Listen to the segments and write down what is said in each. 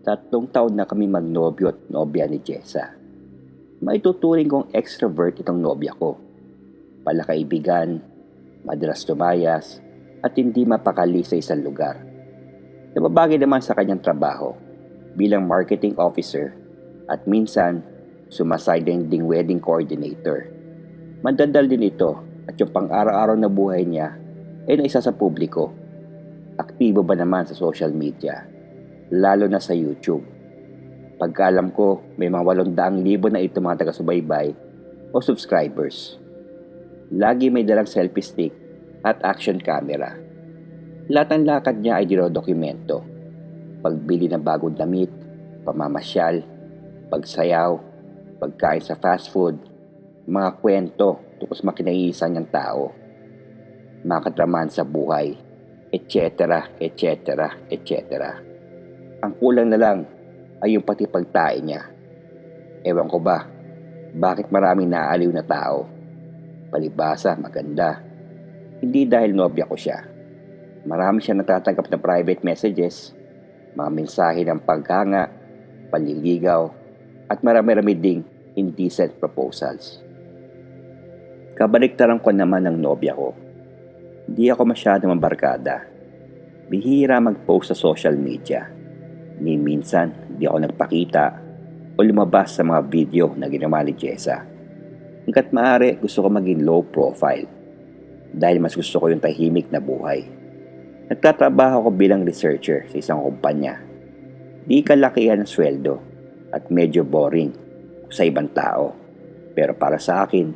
3 taon na kami magnobyo at nobya ni Jessa. Maituturing kong extrovert itong nobya ko. Palakaibigan, madalas tumayas, at hindi mapakali sa isang lugar. Nababagay naman sa kanyang trabaho bilang marketing officer at minsan sumasiding ding wedding coordinator. Mandadal din ito at yung pang-araw-araw na buhay niya ay naisa sa publiko. Aktibo ba naman sa social media, lalo na sa YouTube. Pagkaalam ko, may mga 800,000 na ito mga taga-subaybay o subscribers. Lagi may dalang selfie stick at action camera. Lahat ng lakad niya ay dinodokumento. Pagbili ng bagong damit, pamamasyal, pagsayaw, pagkain sa fast food, mga kwento tungkol sa mga kinaiisan niyang tao, mga katraman sa buhay, etc., etc., etc. Ang kulang na lang ay yung pati pagtae niya. Ewan ko ba, bakit maraming naaaliw na tao? Palibasa, maganda. Hindi dahil nobya ko siya. Marami siya natatanggap na private messages, mga mensahe ng paghanga, panliligaw, at marami-rami ding indecent proposals. Kabaliktaran ko naman ng nobya ko. Hindi ako masyadong mabarkada. Bihira mag-post sa social media. Ni minsan, di ako nagpakita o lumabas sa mga video na ginawa ni Jessa. Hanggat maaari, gusto ko maging low profile dahil mas gusto ko yung tahimik na buhay. Nagtatrabaho ko bilang researcher sa isang kumpanya. Di kalakihan ang sweldo at medyo boring sa ibang tao. Pero para sa akin,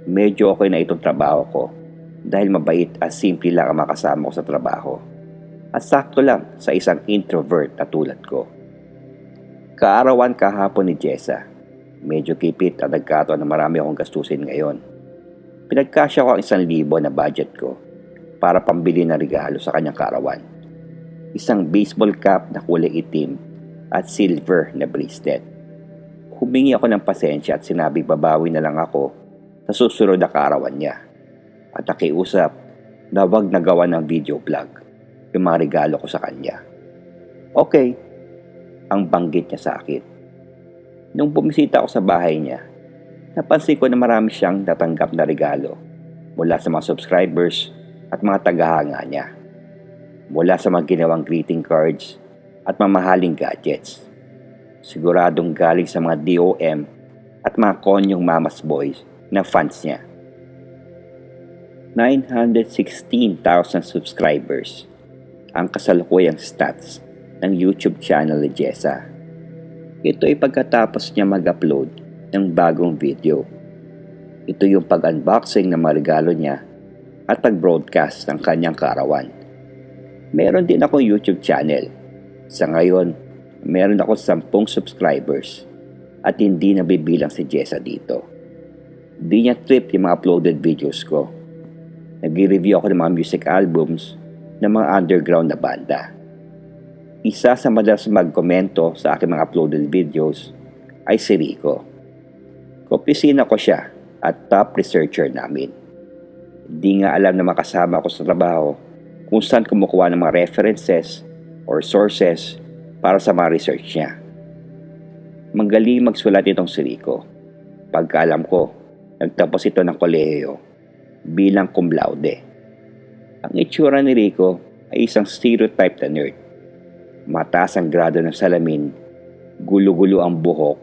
medyo okay na itong trabaho ko dahil mabait at simple lang ang makasama ko sa trabaho. At sakto lang sa isang introvert na tulad ko. Kaarawan kahapon ni Jessa. Medyo kipit at nagkataon na marami akong gastusin ngayon. Pinagkasya ko ang 1,000 na budget ko para pambili ng regalo sa kanyang kaarawan. Isang baseball cap na kulay itim at silver na bracelet. Humingi ako ng pasensya at sinabi babawi na lang ako sa susunod na kaarawan niya. At nakiusap na wag nagawa ng video vlog yung mga regalo ko sa kanya. Okay, ang banggit niya sa akin. Nung bumisita ako sa bahay niya, napansin ko na marami siyang natanggap na regalo mula sa mga subscribers at mga tagahanga niya. Mula sa mga ginawang greeting cards at mamahaling gadgets. Siguradong galing sa mga DOM at mga konyong mamas boys na fans niya. 916,000 subscribers ang kasalukuyang stats ng YouTube channel ni Jessa. Ito ay pagkatapos niya mag-upload ng bagong video. Ito yung pag-unboxing ng mga regalo niya at pag-broadcast ng kanyang kaarawan. Meron din akong YouTube channel. Sa ngayon, meron ako 10 subscribers at hindi nabibilang si Jessa dito. Di niya trip yung mga uploaded videos ko. Nag-review ako ng mga music albums ng mga underground na banda. Isa sa madalas magkomento sa aking mga uploaded videos ay si Rico. Kaopisina ko siya at top researcher namin. Di nga alam na makasama ko sa trabaho kung saan kumukuha ng mga references or sources para sa mga research niya. Magaling magsulat itong si Rico. Pagkaalam ko, nagtapos ito ng kolehiyo bilang cum laude. Ang itsura ni Rico ay isang stereotype na nerd. Mataas ang grado ng salamin, gulo-gulo ang buhok,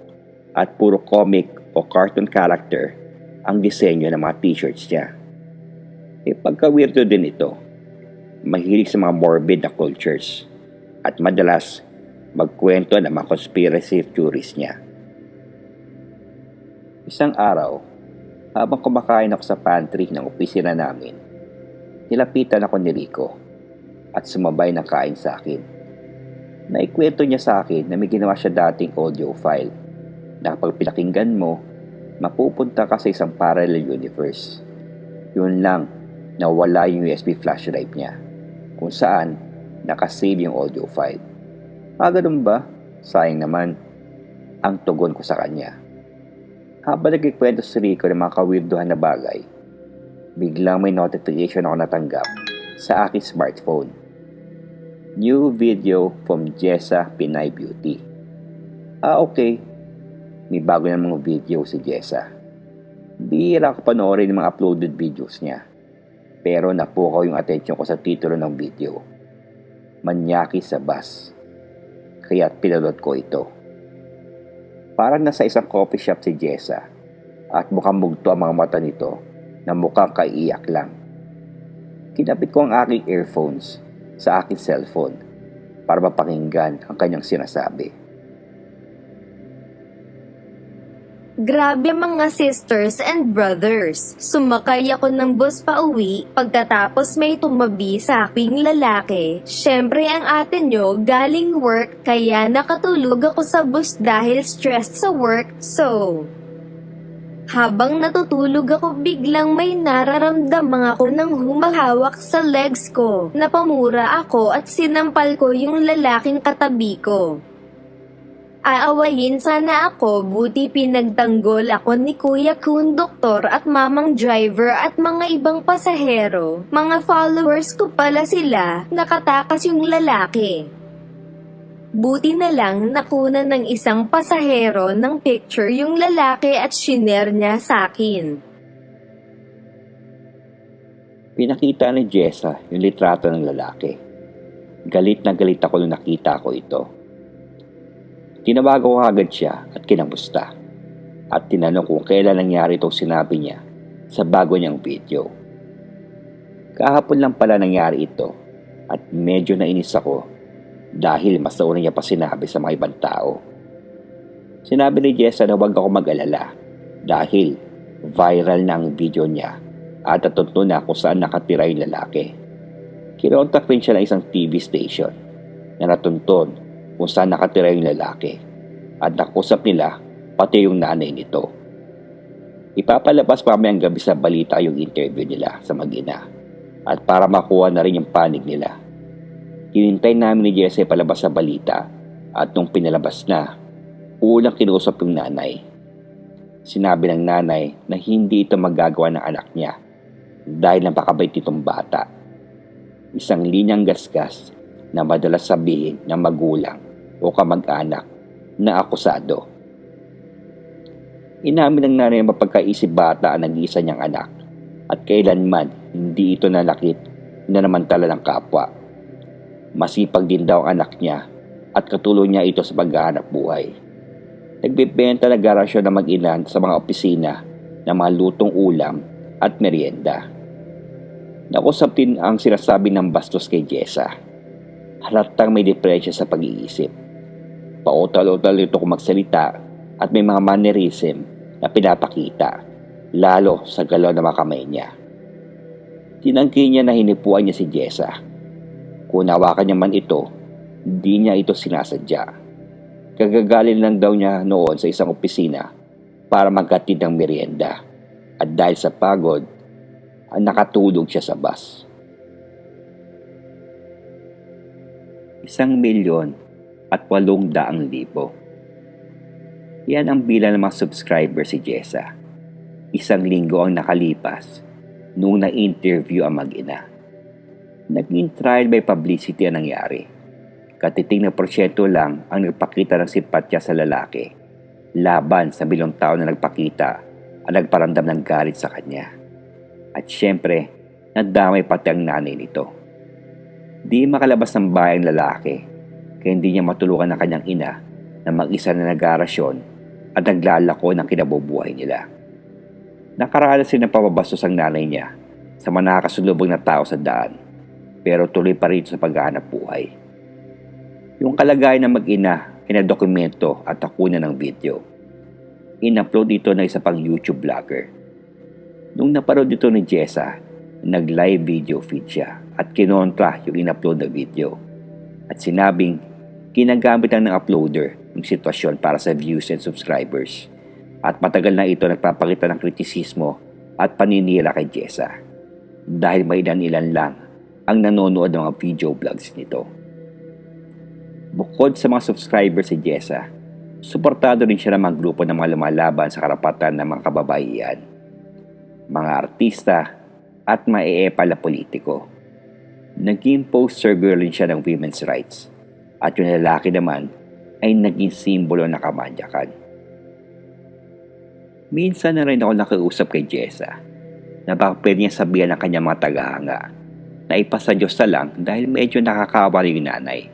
at puro comic o cartoon character ang disenyo ng mga t-shirts niya. Pagka-weirdo din ito. Mahilig sa mga morbid na cultures at madalas magkwento ng mga conspiracy theories niya. Isang araw, habang kumakain ako sa pantry ng opisina namin, nilapitan ako ni Rico at sumabay ng kain sa akin. Naikwento niya sa akin na may ginawa siya dating audio file na kapag pinakinggan mo, mapupunta ka sa isang parallel universe. Yun lang, nawala yung USB flash drive niya kung saan nakasave yung audio file. Ganun ba? Sayang naman ang tugon ko sa kanya. Habang nagkikwento si Rico ng mga kawirduhan na bagay, biglang may notification ako natanggap sa aking smartphone. New video from Jessa Pinay Beauty. Okay. May bago ng mga video si Jessa. Bihira ko panoorin ng mga uploaded videos niya. Pero napukaw yung atensyon ko sa titulo ng video. Manyaki sa bus. Kaya pinanood ko ito. Parang nasa isang coffee shop si Jessa at mukhang mugto ang mga mata nito na mukhang kaiiyak lang. Kinapit ko ang aking earphones sa aking cellphone para mapakinggan ang kanyang sinasabi. Grabe mga sisters and brothers. Sumakay ako ng bus pa uwi, pagkatapos may tumabi sa aking lalaki. Syempre ang ate nyo galing work, kaya nakatulog ako sa bus dahil stressed sa work, so... Habang natutulog ako, biglang may nararamdaman ako ng humahawak sa legs ko. Napamura ako at sinampal ko yung lalaking katabi ko. Aawayin sana ako, buti pinagtanggol ako ni Kuya Konduktor at mamang driver at mga ibang pasahero. Mga followers ko pala sila, nakatakas yung lalaki. Buti na lang nakuna ng isang pasahero ng picture yung lalaki at shinare niya sa akin. Pinakita ni Jessa yung litrato ng lalaki. Galit na galit ako nung nakita ko ito. Tinawagan ko agad siya at kinamusta. At tinanong kung kailan nangyari itong sinabi niya sa bago niyang video. Kahapon lang pala nangyari ito at medyo nainis ako dahil mas nauna niya pa sinabi sa mga ibang tao. Sinabi ni Jessa na huwag ako mag-alala dahil viral na ang video niya at natuto na kung saan nakatira yung lalaki. Kinontak rin siya ng isang TV station na natuntun kung saan nakatira yung lalaki at nakusap nila pati yung nanay nito. Ipapalabas mamayang gabi sa balita yung interview nila sa mag-ina at para makuha na rin yung panig nila. Hinintay namin ni Jesse palabas sa balita at nung pinalabas na, unang kinusap yung nanay. Sinabi ng nanay na hindi ito magagawa ng anak niya dahil napakabait nitong bata. Isang linyang gasgas na madalas sabihin ng magulang o kamag-anak na akusado. Inamin ng nanay ang mapagkaisip bata ang nag-iisa niyang anak at kailanman hindi ito nalakit na namantala ng kapwa. Masipag din daw ang anak niya at katulong niya ito sa paghahanap buhay. Nagbibenta na garasyon na mag-ina sa mga opisina ng mga lutong ulam at merienda. Nakusap din ang sinasabi ng bastos kay Jessa. Halatang may depresya sa pag-iisip. Pautal-utal ito kung magsalita at may mga mannerism na pinapakita, lalo sa galaw ng mga kamay niya. Tinanggi niya na hinipuan niya si Jessa. Kung nawakan niya man ito, hindi niya ito sinasadya. Kagagalin lang daw niya noon sa isang opisina para maghatid ng merienda at dahil sa pagod, nakatulog siya sa bus. 1,800,000. Yan ang bilang ng mga subscriber si Jessa. 1 linggo ang nakalipas noong na-interview ang mag-ina. Naging trial by publicity ang nangyari. Katiting na porsyento lang ang nagpakita ng simpatya sa lalaki laban sa bilang tao na nagpakita at nagparamdam ng galit sa kanya. At syempre, nadamay pati ang nanay nito. Di makalabas ng bahay ang lalaki kaya hindi niya matulungan ang kanyang ina na mag-isa na nagarasyon at naglalako ng kinabubuhay nila. Nakaranas rin ng pababastos ang nanay niya sa mga nakakasulubong na tao sa daan pero tuloy pa rin sa paghahanap buhay. Yung kalagayan ng mag-ina ay nadokumento at nakunan ng video. In-upload ito ng isa pang YouTube vlogger. Nung naparod ito ni Jessa, nag-live video feed siya at kinontra yung in-upload na video. At sinabing, ginagamit lang ng uploader yung sitwasyon para sa views and subscribers. At matagal na ito nagpapakita ng kritisismo at paninira kay Jessa. Dahil may ilan lang ang nanonood ng mga video vlogs nito. Bukod sa mga subscribers si Jessa, suportado rin siya ng mga grupo ng mga lumalaban sa karapatan ng mga kababaihan, mga artista at maeepal na politiko. Naging poster girl rin siya ng women's rights at yung lalaki naman ay naging simbolo ng kamanyakan. Minsan na rin ako nakiusap kay Jessa na baka pwede niya sabihan ng kanyang mga tagahanga na ipasa Diyos na lang dahil medyo nakakawa yung nanay.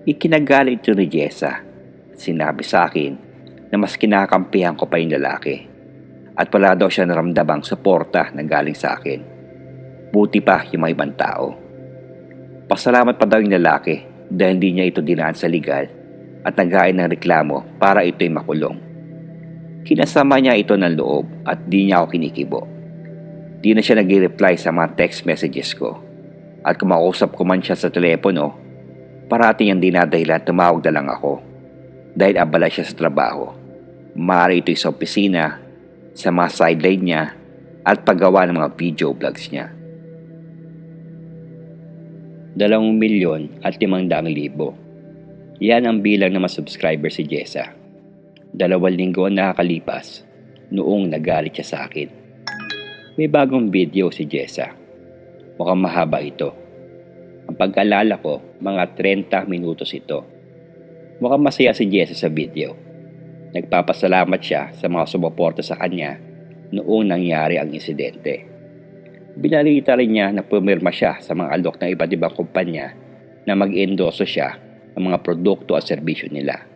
Ikinagalit ito ni Jessa at sinabi sa akin na mas kinakampihan ko pa yung lalaki at wala daw siya naramdamang suporta na galing sa akin. Buti pa yung mga ibang tao. Pasalamat pa daw yung lalaki dahil hindi niya ito dinaan sa legal at naghain ng reklamo para ito'y makulong. Kinasama niya ito ng loob at di niya ako kinikibo. Di na siya nag-reply sa mga text messages ko. At kung makausap ko man siya sa telepono, parati niyang dinadahilan tumawag na lang ako. Dahil abala siya sa trabaho. Maaari ito'y sa opisina, sa mga sideline niya, at paggawa ng mga video vlogs niya. 2,500,000. Yan ang bilang ng mga subscriber si Jessa. 2 linggo ang nakakalipas noong nagalit siya sa akin. May bagong video si Jessa. Mukhang mahaba ito. Ang pagkaalala ko, mga 30 minutos ito. Mukhang masaya si Jessa sa video. Nagpapasalamat siya sa mga sumuporta sa kanya noong nangyari ang insidente. Binalita rin niya na pumirma siya sa mga alok ng iba't ibang kumpanya na mag-endorso siya ng mga produkto at serbisyo nila.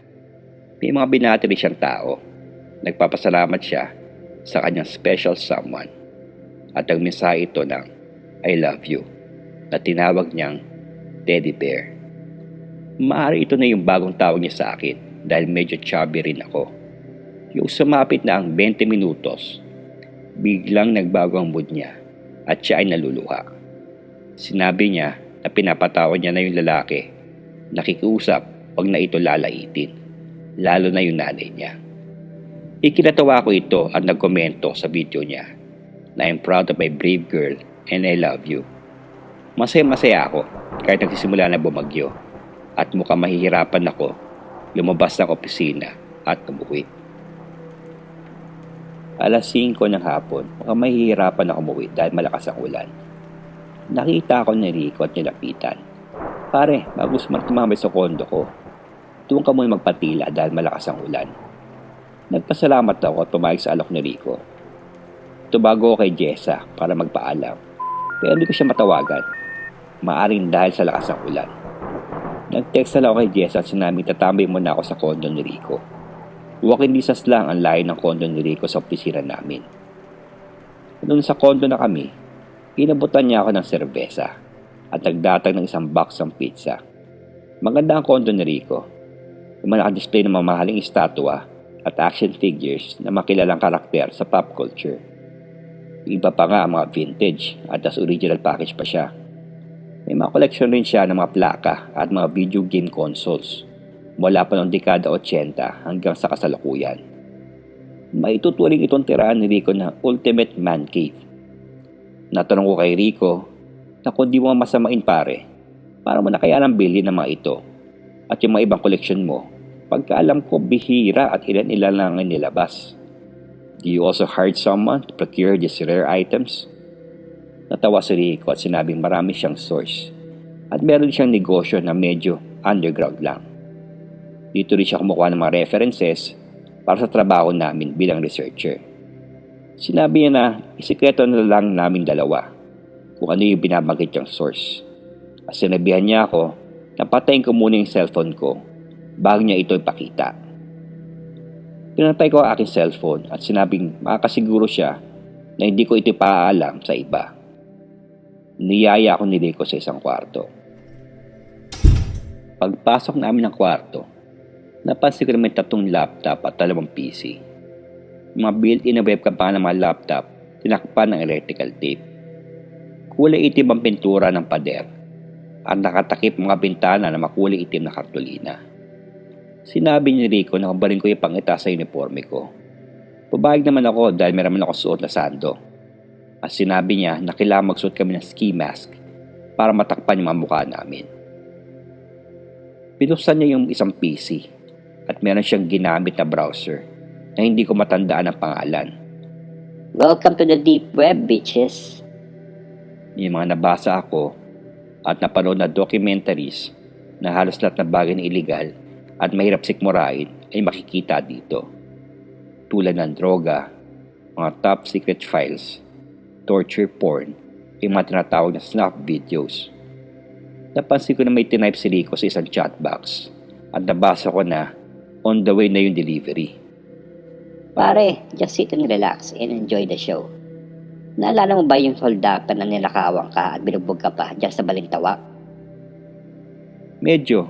May mga binati rin siyang tao. Nagpapasalamat siya sa kanyang special someone. At ang mensahe ito ng I love you na tinawag niyang teddy bear. Maaari ito na yung bagong tawag niya sa akin dahil medyo chubby rin ako. Yung sumapit na ang 20 minutos, biglang nagbago ang mood niya at siya ay naluluha. Sinabi niya na pinapatawad niya na yung lalaki, nakikiusap pag na ito lalaitin, lalo na yung nanay niya. Ikinatawa ko ito at nagkomento sa video niya na I'm proud of my brave girl and I love you. Masaya ako kahit nagsisimula na bumagyo at mukhang mahihirapan ako lumabas ng opisina at umuwi. 5:00 ng hapon, mukhang mahihirapan ako umuwi dahil malakas ang ulan. Nakita ako ni Rico at nilapitan. Pare, bago tumambay sa kondo ko, doon ka muna magpatila dahil malakas ang ulan. Nagpasalamat ako at pumayag sa alok ni Rico. Tumago ako kay Jessa para magpaalam. Pero hindi ko siya matawagan. Maaring dahil sa lakas ng ulan. Nag-text na lang ako kay Jessa at sinabi tatambay muna ako sa kondo ni Rico. Walking distance lang ang layo ng kondo ni Rico sa opisina namin. Noon sa kondo na kami, inabutan niya ako ng serbesa at nagdatag ng isang box ng pizza. Maganda ang kondo ni Rico. May naka-display ng mamahaling estatwa at action figures na makilalang karakter sa pop culture. Iba pa nga ang mga vintage at as original package pa siya. May mga koleksyon rin siya ng mga plaka at mga video game consoles mula pa noong dekada 80 hanggang sa kasalukuyan. Maituturing itong tirahan ni Rico na ultimate man cave. Natanong ko kay Rico na kung di mo masamain pare, para mo na kaya nang bilhin ng mga ito at yung mga ibang koleksyon mo, pagkaalam ko bihira at ilan-ilan lang ang nilabas. Do you also hire someone to procure these rare items? Natawa si Rico at sinabing marami siyang source at meron siyang negosyo na medyo underground lang. Dito rin siya kumukuha ng mga references para sa trabaho namin bilang researcher. Sinabi niya na isikreto na lang namin dalawa kung ano yung binabagit niyang source. At sinabihan niya ako na patayin ko muna yung cellphone ko bago niya ito ipakita. Pinatay ko ang aking cellphone at sinabing makakasiguro siya na hindi ko ito paaalam sa iba. Niyaya ako ni Rico sa isang kwarto. Pagpasok namin ng kwarto, napansin ko na may 3 laptop at 2 PC. Mga built-in na webcam pa ng mga laptop, tinakpan ng electrical tape. Kulay itim ang pintura ng pader at nakatakip mga bintana na makulay itim na kartolina. Sinabi ni Rico na kubarin ko yung pangita sa uniforme ko. Pubayag naman ako dahil meron ako suot na sando. At sinabi niya na kailangan magsuot kami ng ski mask para matakpan yung mga mukha namin. Binuksan niya yung isang PC at meron siyang ginamit na browser na hindi ko matandaan ang pangalan. Welcome to the deep web, bitches. Yung mga nabasa ako at napanood na documentaries na halos lahat na bagay na illegal at mahirap sikmurain ay makikita dito. Tulad ng droga, mga top secret files, torture porn, yung mga tinatawag na snuff videos. Napansin ko na may tinype si Rico sa isang chat box at nabasa ko na on the way na yung delivery. Pare, just sit and relax and enjoy the show. Naalala mo ba yung holdapan na nilakawang ka at binugbog ka pa dyan sa Balintawa? Medyo,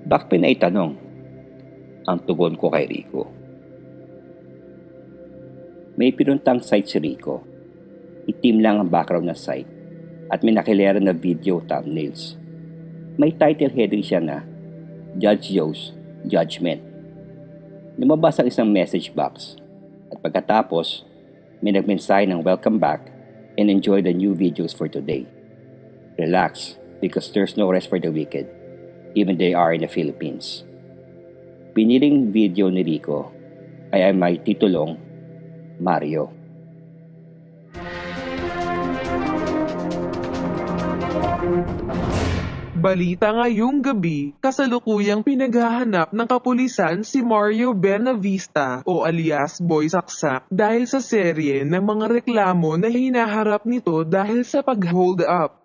bakit pinaitanong? Ang tugon ko kay Rico. May pinuntang site si Rico. Itim lang ang background ng site at may nakilera na video thumbnails. May title heading siya na Judge Joe's Judgment. Lumabas ang isang message box at pagkatapos may nagmensahe ng welcome back and enjoy the new videos for today. Relax because there's no rest for the wicked, even they are in the Philippines. Piniling video ni Rico ay may titulong Mario. Balita ngayong gabi, kasalukuyang pinaghahanap ng kapulisan si Mario Benavista o alias Boy Saksak dahil sa serye ng mga reklamo na hinaharap nito dahil sa pag-hold up,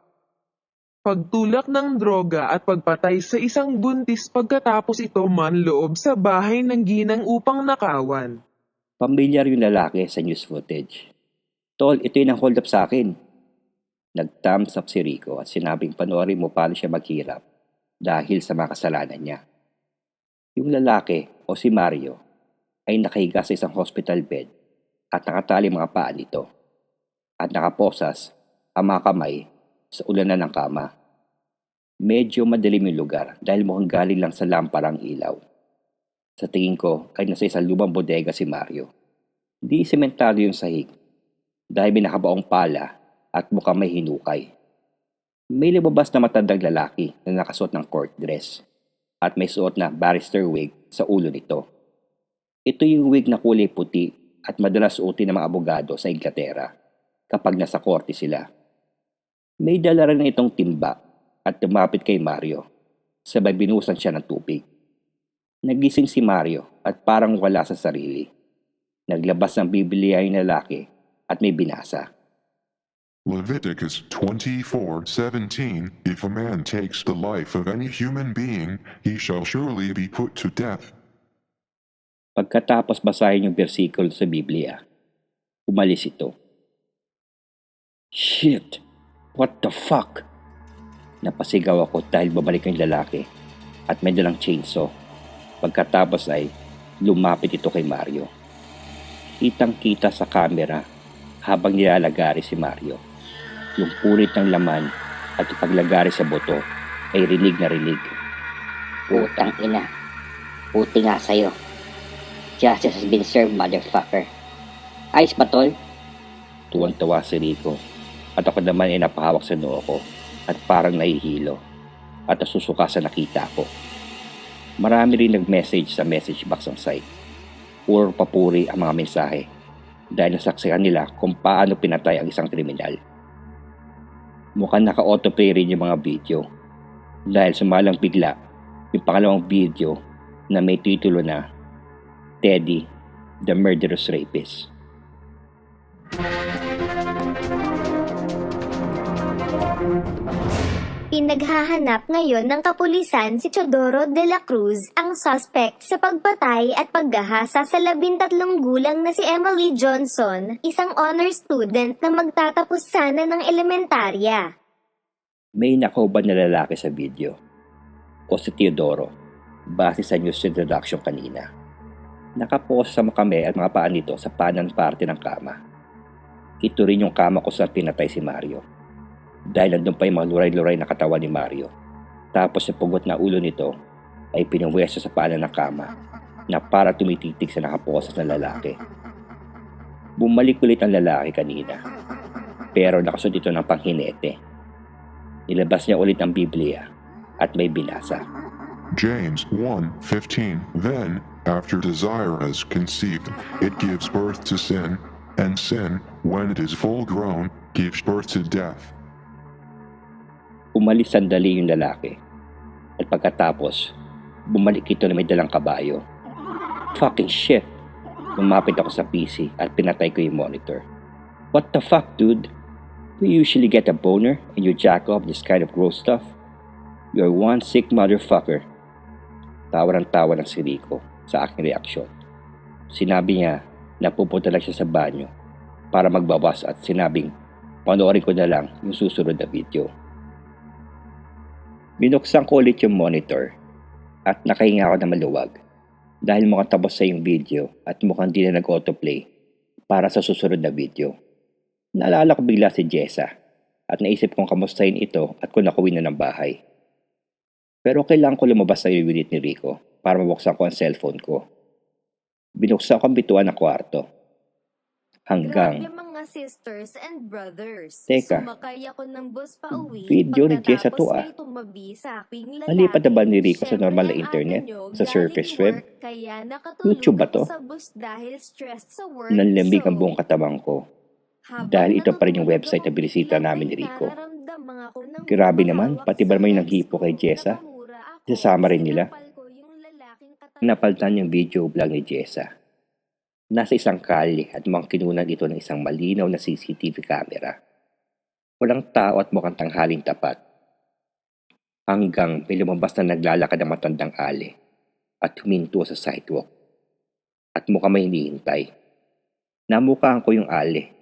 pagtulak ng droga at pagpatay sa isang buntis pagkatapos ito manloob sa bahay ng ginang upang nakawan. Pamilyar yung lalaki sa news footage. Tol, ito yung hold up sa akin. Nag-thumbs up si Rico at sinabing panoorin mo paano siya maghirap dahil sa mga kasalanan niya. Yung lalaki o si Mario ay nakahiga sa isang hospital bed at nakatali mga paa nito at nakaposas ang mga kamay sa ulanan ng kama. Medyo madilim yung lugar dahil mukhang galing lang sa lamparang ilaw. Sa tingin ko ay nasa isang lumang bodega si Mario. Di sementado yung sahig dahil may nakabaong pala at mukhang may hinukay. May lumabas na matandang lalaki na nakasuot ng court dress at may suot na barrister wig sa ulo nito. Ito yung wig na kulay puti at madalas suotin ng mga abogado sa Inglaterra kapag nasa korte sila. May dala rin itong timba at tumapit kay Mario, sabay binusan siya ng tubig. Nagising si Mario at parang wala sa sarili. Naglabas ng Biblia yung lalaki at may binasa. Leviticus 24:17, If a man takes the life of any human being, he shall surely be put to death. Pagkatapos basahin yung bersikulo sa Biblia, umalis ito. Shit! What the fuck? Napasigaw ako dahil babalik ang lalaki at may dalang chainsaw. Pagkatapos ay lumapit ito kay Mario. Kitang-kita sa kamera habang nilalagari si Mario. Yung purit ng laman at paglagari sa buto ay rinig na rinig. Putang ina. Puti nga sa'yo. Justice has been served, motherfucker. Ayos ba, tol? Tuwang-tawa si Rico at ako naman ay napahawak sa noo ko at parang nahihilo at nasusuka sa nakita ko. Marami rin nag-message sa message box ng site. Puro papuri ang mga mensahe dahil nasaksihan nila kung paano pinatay ang isang kriminal. Mukhang naka-autoplay rin yung mga video dahil sumalang bigla yung pangalawang video na may titulo na Teddy, the Murderous Rapist. Pinaghahanap ngayon ng kapulisan si Teodoro de la Cruz, ang suspect sa pagpatay at paggahasa sa 13 gulang na si Emily Johnson, isang honor student na magtatapos sana ng elementarya. May nakauban na lalaki sa video o si Teodoro base sa news introduction kanina. Nakapost sa makame at mga paa nito sa panan parte ng kama. Ito rin yung kama ko sa pinatay si Mario. Dahil nandun pa yung mga luray-luray na katawan ni Mario. Tapos sa pugot na ulo nito ay pinamwesto sa paanan ng kama na para tumititig sa nakaposas na lalaki. Bumalik ulit ang lalaki kanina pero nakasod ito ng panghinete. Nilabas niya ulit ang Biblia at may binasa. James 1:15, Then, after desire is conceived, it gives birth to sin, and sin, when it is full grown, gives birth to death. Umalis sandali yung lalaki at pagkatapos Bumalik ito na may dalang kabayo. Fucking shit! Lumapit ako sa PC at pinatay ko yung monitor. What the fuck, dude? Do you usually get a boner and you jack off this kind of gross stuff? You're one sick motherfucker. Tawa ng tawa ng si Rico sa aking reaksyon. Sinabi niya na pupunta lang siya sa banyo para magbawas at sinabing panoorin ko na lang yung susunod na video. Binuksan ko ulit yung monitor at nakahinga ako na maluwag dahil mukhang tapos sa yung video at mukhang di na nag-autoplay para sa susunod na video. Naalala ko bigla si Jessa at naisip kong kamustahin ito at kung nakuwi na ng bahay. Pero kailangan ko lumabas sa unit ni Rico para mabuksan ko ang cellphone ko. Binuksan ko ang bituan ng kwarto. Hanggang Grabe mga sisters and brothers. Teka. Sumakay ako ng bus pa uwi. Video ni Jessa to, Pagkatapos may tumabi sa aking lalaki. Nalipat na ba ni Rico sa Syempre, normal na ang internet? ate nyo Sa galing surface web? work, Kaya nakatulog YouTube ba to? ako sa bus dahil stressed sa work. Nanlamig ang So, buong katawan ko. habang Dahil ito pa rin yung natutulog website na ako, binisita biglang namin ni may Rico. nararamdaman ako ng Grabe naman, humahawak pati ba sa naman yung legs naghipo ko. kay Jessa? Nakamura ako. Sasama rin nila? Sinampal ko yung lalaking katawan. Napaltan yung video vlog ni Jessa. Nasa isang kalye at mukhang kinunan ito ng isang malinaw na CCTV camera. Walang tao at mukhang tanghaling tapat. Hanggang may lumabas na naglalakad ng matandang ali at huminto sa sidewalk. At mukhang may hinihintay. Namukhaan ko yung ali.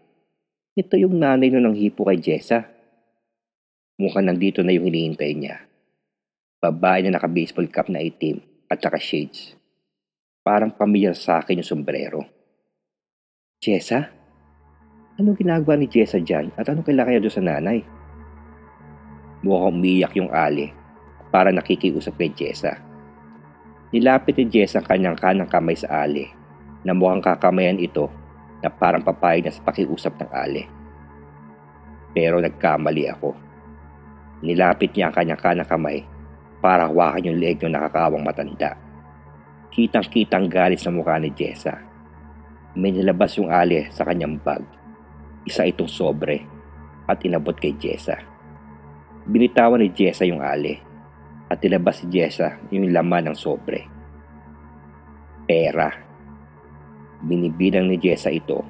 Ito yung nanay nun ng hipo kay Jessa. Mukhang nandito na yung hinihintay niya. Babae na naka-baseball cap na itim at naka-shades. Parang pamilyar sa akin yung sombrero. Jessa? Anong ginagawa ni Jessa dyan at anong kailangan niya doon sa nanay? Mukhang umiyak yung ali para nakikiusap kay Jessa. Nilapit ni Jessa ang kanyang kanang kamay sa ali na mukhang kakamayan ito na parang papayag na sa pakiusap ng ali. Pero nagkamali ako. Nilapit niya ang kanyang kanang kamay para hawakan yung leeg ng nakakawang matanda. Kitang-kitang galit sa mukha ni Jessa. May nilabas yung ali sa kanyang bag. Isa itong sobre at inabot kay Jessa. Binitawan ni Jessa yung ali at nilabas si Jessa yung laman ng sobre. Pera. Binibilang ni Jessa ito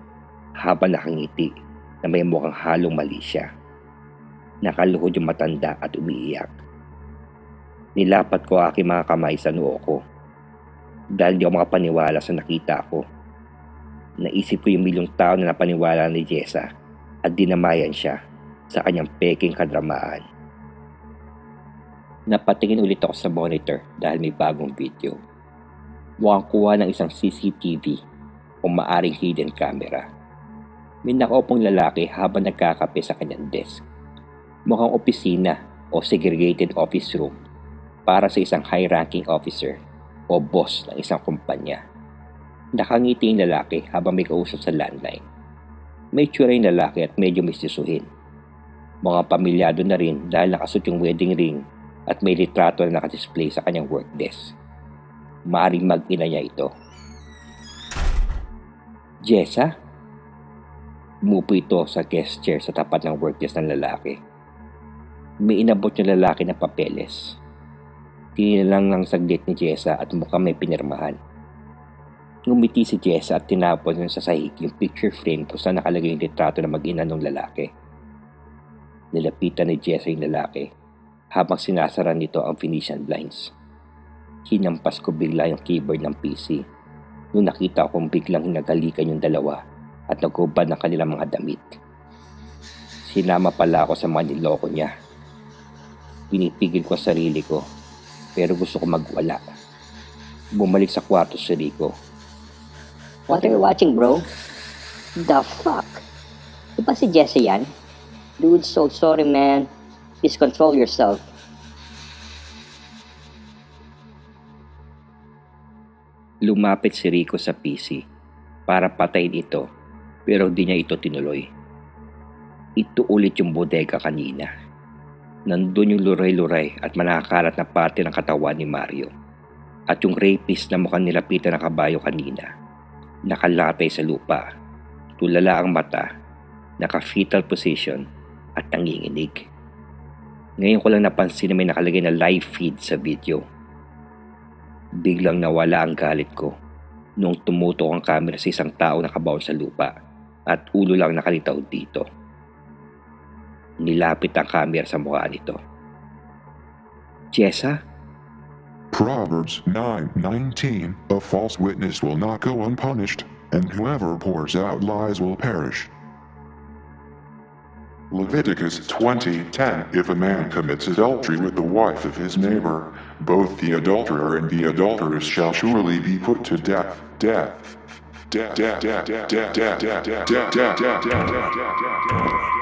habang nakangiti na may mukhang halong mali siya. Nakaluhod yung matanda at umiiyak. Nilapat ko aking mga kamay sa noo ko dahil di ako makapaniwala sa nakita ko. Naisip ko yung milyong tao na napaniwala ni Jessa at dinamayan siya sa kanyang peking kadramaan. Napatingin ulit ako sa monitor dahil may bagong video. Mukhang kuha ng isang CCTV o maaring hidden camera. May nakaupong lalaki habang nagkakape sa kanyang desk. Mukhang opisina o segregated office room para sa isang high-ranking officer o boss ng isang kumpanya. Nakangiti yung lalaki habang may kausap sa landline. May tsura yung lalaki at medyo mistisuhin. Mukhang pamilyado na rin dahil nakasuot yung wedding ring at may litrato na nakadisplay sa kanyang work desk. Maaring mag-ina niya ito. Jessa? Umupo ito sa guest chair sa tapat ng work desk ng lalaki. May inabot yung lalaki na papeles. Tinilang ng saglit ni Jessa at mukhang may pinirmahan. Ngumiti si Jessa at tinapon niya sa sahig yung picture frame kung saan nakalagay yung litrato na mag-ina ng lalaki. Nilapitan ni Jessa yung lalaki habang sinasara nito ang Venetian blinds. Hinampas ko bigla yung keyboard ng PC nung nakita kong biglang hinagalikan yung dalawa at nagubad ng kanilang mga damit. Sinama pala ako sa mga niloko niya. Pinipigil ko ang sarili ko pero gusto ko magwala. Bumalik sa kwarto si Rico. What are you watching, bro? The fuck? Di ba si Jesse yan? Dude, so sorry, man. Please control yourself. Lumapit si Rico sa PC para patayin ito pero di niya ito tinuloy. Ito ulit yung bodega kanina. Nandun yung luray-luray at manakalat na parte ng katawan ni Mario. At yung rapist na mukhang nilapitan ng kabayo kanina. Nakalatay sa lupa, tulala ang mata, naka-fetal position at nanginginig. Ngayon ko lang napansin na may nakalagay na live feed sa video. Biglang nawala ang galit ko nung tumutok ang camera sa isang tao na kabaon sa lupa at ulo lang nakalitaw dito. Nilapit ang camera sa mukha nito. Jessa? Proverbs 9:19, a false witness will not go unpunished, and whoever pours out lies will perish. Leviticus 20:10, if a man commits adultery with the wife of his neighbor, both the adulterer and the adulteress shall surely be put to death. Death. Death. Death. Death. Death. Death. Death. Death. Death. Death. Death. Death.